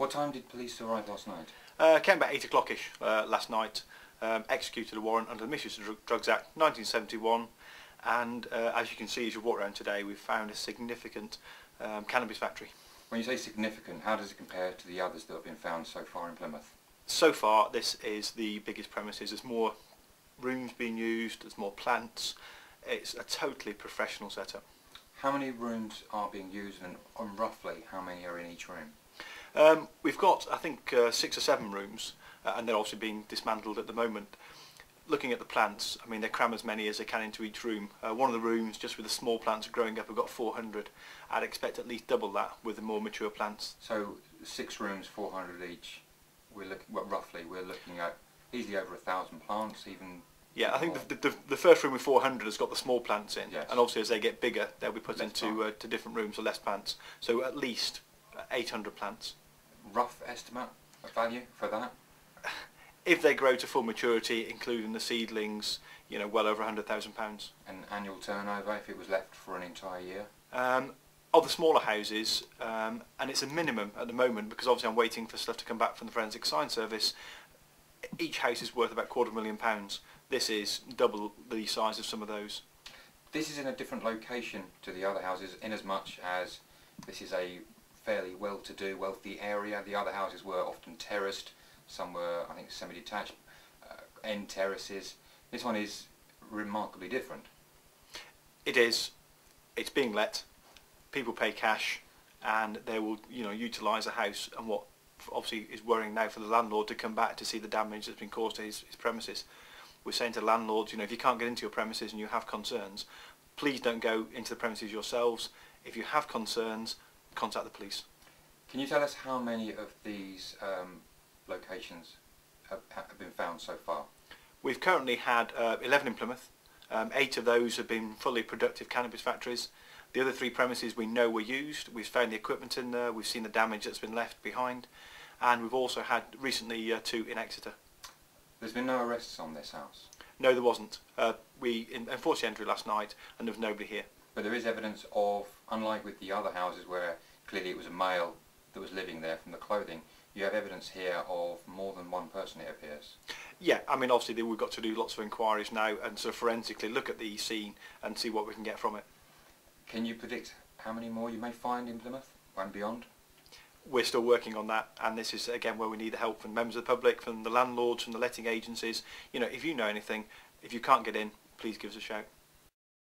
What time did police arrive last night? Came about 8 o'clock-ish last night, executed a warrant under the Misuse of Drugs Act 1971, and as you can see as you walk around today, we've found a significant cannabis factory. When you say significant, how does it compare to the others that have been found so far in Plymouth? So far this is the biggest premises. There's more rooms being used, there's more plants. It's a totally professional setup. How many rooms are being used, and roughly how many are in each room? We've got, I think, 6 or 7 rooms, and they're obviously being dismantled at the moment. Looking at the plants, I mean, they cram as many as they can into each room. One of the rooms, just with the small plants growing up, have got 400. I'd expect at least double that with the more mature plants. So 6 rooms, 400 each. We're looking at easily over 1,000 plants, even. Yeah, I think the first room with 400 has got the small plants in, yes. And obviously as they get bigger, they'll be put into to different rooms with less plants. So at least 800 plants. Rough estimate of value for that? If they grow to full maturity, including the seedlings, you know, well over £100,000. An annual turnover if it was left for an entire year? Of the smaller houses, and it's a minimum at the moment because obviously I'm waiting for stuff to come back from the Forensic Science Service. Each house is worth about £250,000. This is double the size of some of those. This is in a different location to the other houses, in as much as this is a fairly well-to-do, wealthy area. The other houses were often terraced, some were, I think, semi-detached, end terraces. This one is remarkably different. It is. It's being let. People pay cash, and they will, you know, utilise a house. And what obviously is worrying now for the landlord to come back to see the damage that's been caused to his premises. We're saying to landlords, you know, if you can't get into your premises and you have concerns, please don't go into the premises yourselves. If you have concerns, contact the police. Can you tell us how many of these locations have been found so far? We've currently had 11 in Plymouth. 8 of those have been fully productive cannabis factories. The other 3 premises we know were used. We've found the equipment in there. We've seen the damage that's been left behind. And we've also had recently 2 in Exeter. There's been no arrests on this house? No, there wasn't. We enforced the entry last night and there was nobody here. But there is evidence of, unlike with the other houses where clearly it was a male that was living there from the clothing, you have evidence here of more than one person, it appears. Yeah, I mean obviously we've got to do lots of inquiries now and sort of forensically look at the scene and see what we can get from it. Can you predict how many more you may find in Plymouth and beyond? We're still working on that, and this is again where we need the help from members of the public, from the landlords, from the letting agencies. You know, if you know anything, if you can't get in, please give us a shout.